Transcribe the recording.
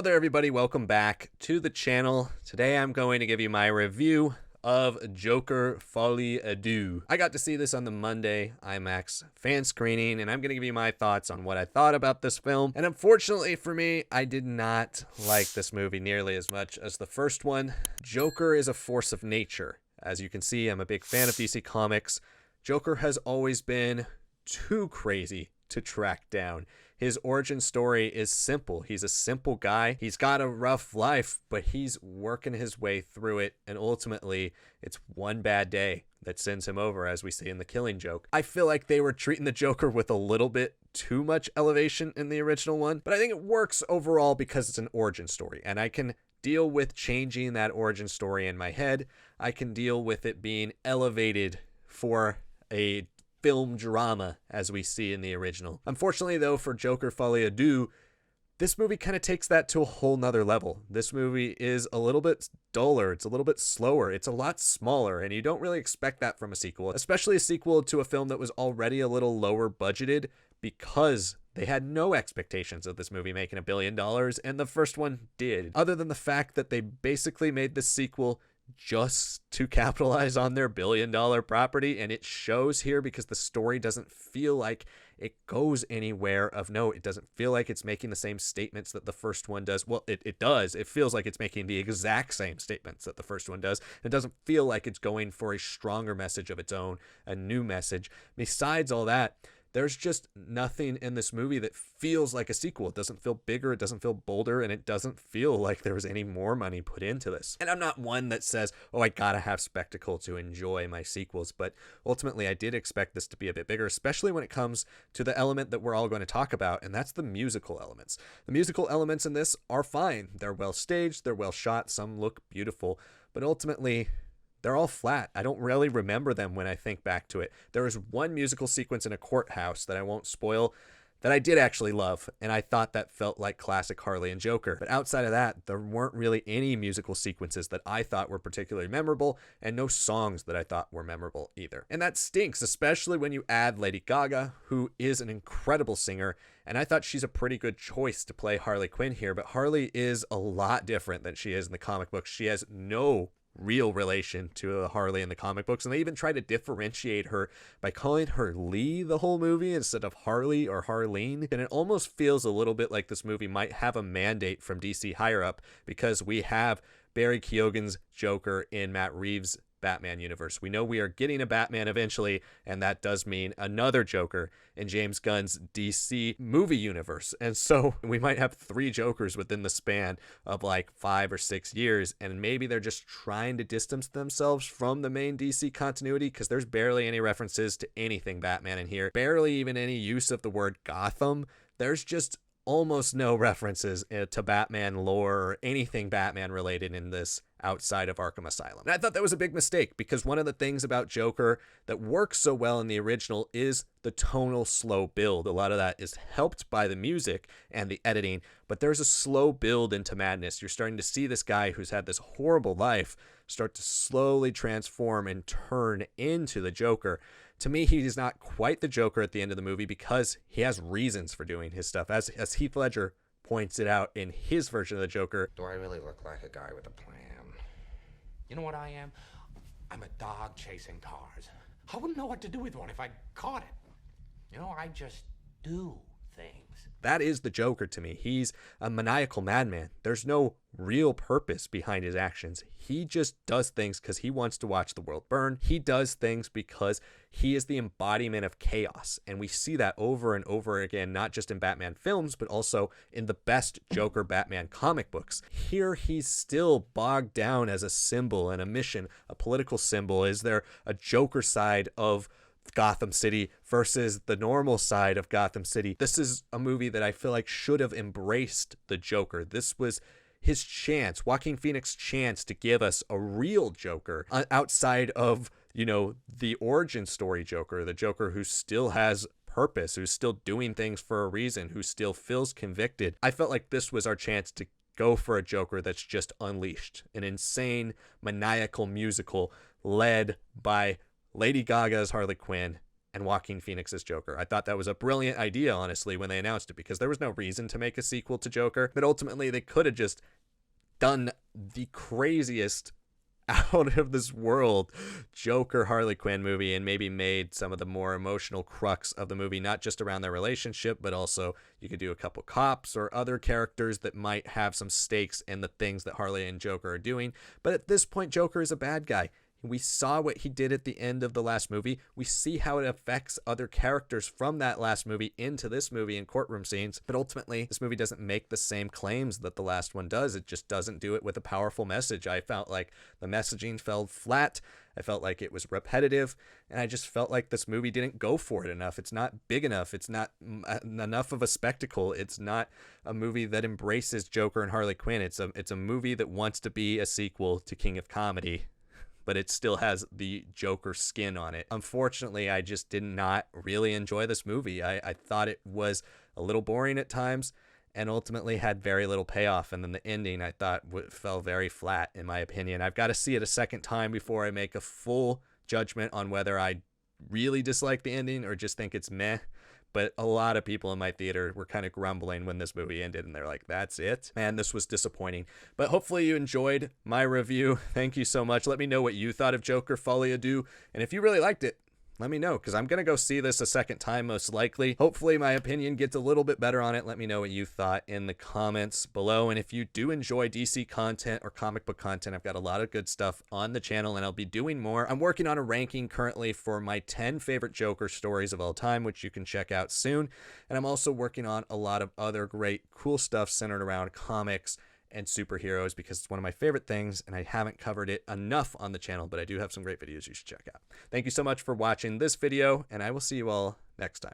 Hello there, everybody. Welcome back to the channel. Today I'm going to give you my review of Joker Folie Deux. I got to see this on the Monday IMAX fan screening, and I'm going to give you my thoughts on what I thought about this film. And unfortunately for me, I did not like this movie nearly as much as the first one. Joker is a force of nature. As you can see, I'm a big fan of DC Comics. Joker has always been too crazy to track down. His origin story is simple. He's a simple guy. He's got a rough life, but he's working his way through it, and ultimately, it's one bad day that sends him over, as we see in The Killing Joke. I feel like they were treating the Joker with a little bit too much elevation in the original one, but I think it works overall because it's an origin story, and I can deal with changing that origin story in my head. I can deal with it being elevated for a film drama as we see in the original. Unfortunately, though, for Joker Folie Deux, this movie kind of takes that to a whole nother level. This movie is a little bit duller, it's a little bit slower, it's a lot smaller, and you don't really expect that from a sequel, especially a sequel to a film that was already a little lower budgeted, because they had no expectations of this movie making $1 billion, and the first one did. Other than the fact that they basically made this sequel just to capitalize on their $1 billion property, and it shows here because the story doesn't feel like it goes anywhere of note. It doesn't feel like it's making the same statements that the first one does. Well, it does. It feels like it's making the exact same statements that the first one does. It doesn't feel like it's going for a stronger message of its own, a new message. Besides all that, there's just nothing in this movie that feels like a sequel. It doesn't feel bigger, it doesn't feel bolder, and it doesn't feel like there was any more money put into this. And I'm not one that says, oh, I gotta have spectacle to enjoy my sequels, but ultimately I did expect this to be a bit bigger, especially when it comes to the element that we're all going to talk about, and that's the musical elements. The musical elements in this are fine. They're well staged, they're well shot, some look beautiful, but ultimately, they're all flat. I don't really remember them when I think back to it. There was one musical sequence in a courthouse that I won't spoil that I did actually love, and I thought that felt like classic Harley and Joker. But outside of that, there weren't really any musical sequences that I thought were particularly memorable, and no songs that I thought were memorable either. And that stinks, especially when you add Lady Gaga, who is an incredible singer, and I thought she's a pretty good choice to play Harley Quinn here, but Harley is a lot different than she is in the comic books. She has no real relation to Harley in the comic books, and they even try to differentiate her by calling her Lee the whole movie instead of Harley or Harleen, and it almost feels a little bit like this movie might have a mandate from DC higher up, because we have Barry Keoghan's Joker in Matt Reeves' Batman universe. We know we are getting a Batman eventually, and that does mean another Joker in James Gunn's DC movie universe. And so we might have 3 Jokers within the span of like 5 or 6 years, and maybe they're just trying to distance themselves from the main DC continuity, because there's barely any references to anything Batman in here, barely even any use of the word Gotham. There's just almost no references to Batman lore or anything Batman related in this outside of Arkham Asylum. And I thought that was a big mistake, because one of the things about Joker that works so well in the original is the tonal slow build. A lot of that is helped by the music and the editing, but there's a slow build into madness. You're starting to see this guy who's had this horrible life start to slowly transform and turn into the Joker. To me, he's not quite the Joker at the end of the movie because he has reasons for doing his stuff. As Heath Ledger points it out in his version of the Joker. Do I really look like a guy with a plan? You know what I am? I'm a dog chasing cars. I wouldn't know what to do with one if I caught it. You know, I just do things. That is the Joker to me. He's a maniacal madman. There's no real purpose behind his actions. He just does things because he wants to watch the world burn. He does things because he is the embodiment of chaos. And we see that over and over again, not just in Batman films, but also in the best Joker Batman comic books. Here, he's still bogged down as a symbol and a mission, a political symbol. Is there a Joker side of Gotham City versus the normal side of Gotham City? This is a movie that I feel like should have embraced the Joker. This was his chance, Joaquin Phoenix's chance to give us a real Joker outside of, you know, the origin story Joker, the Joker who still has purpose, who's still doing things for a reason, who still feels convicted. I felt like this was our chance to go for a Joker that's just unleashed, an insane, maniacal musical led by Lady Gaga as Harley Quinn, and Joaquin Phoenix's Joker. I thought that was a brilliant idea, honestly, when they announced it, because there was no reason to make a sequel to Joker, but ultimately they could have just done the craziest, out of this world Joker Harley Quinn movie and maybe made some of the more emotional crux of the movie not just around their relationship, but also you could do a couple cops or other characters that might have some stakes in the things that Harley and Joker are doing. But at this point, Joker is a bad guy. We saw what he did at the end of the last movie. We see how it affects other characters from that last movie into this movie in courtroom scenes. But ultimately, this movie doesn't make the same claims that the last one does. It just doesn't do it with a powerful message. I felt like the messaging fell flat. I felt like it was repetitive. And I just felt like this movie didn't go for it enough. It's not big enough. It's not enough of a spectacle. It's not a movie that embraces Joker and Harley Quinn. It's a movie that wants to be a sequel to King of Comedy, but it still has the Joker skin on it. Unfortunately, I just did not really enjoy this movie. I thought it was a little boring at times and ultimately had very little payoff. And then the ending, I thought, fell very flat, in my opinion. I've got to see it a second time before I make a full judgment on whether I really dislike the ending or just think it's meh. But a lot of people in my theater were kind of grumbling when this movie ended, and they're like, that's it? Man, this was disappointing. But hopefully you enjoyed my review. Thank you so much. Let me know what you thought of Joker Folie à Deux. And if you really liked it, let me know, because I'm going to go see this a second time most likely. Hopefully my opinion gets a little bit better on it. Let me know what you thought in the comments below. And if you do enjoy DC content or comic book content, I've got a lot of good stuff on the channel, and I'll be doing more. I'm working on a ranking currently for my 10 favorite Joker stories of all time, which you can check out soon. And I'm also working on a lot of other great, cool stuff centered around comics and superheroes, because it's one of my favorite things and I haven't covered it enough on the channel, but I do have some great videos you should check out. Thank you so much for watching this video, and I will see you all next time.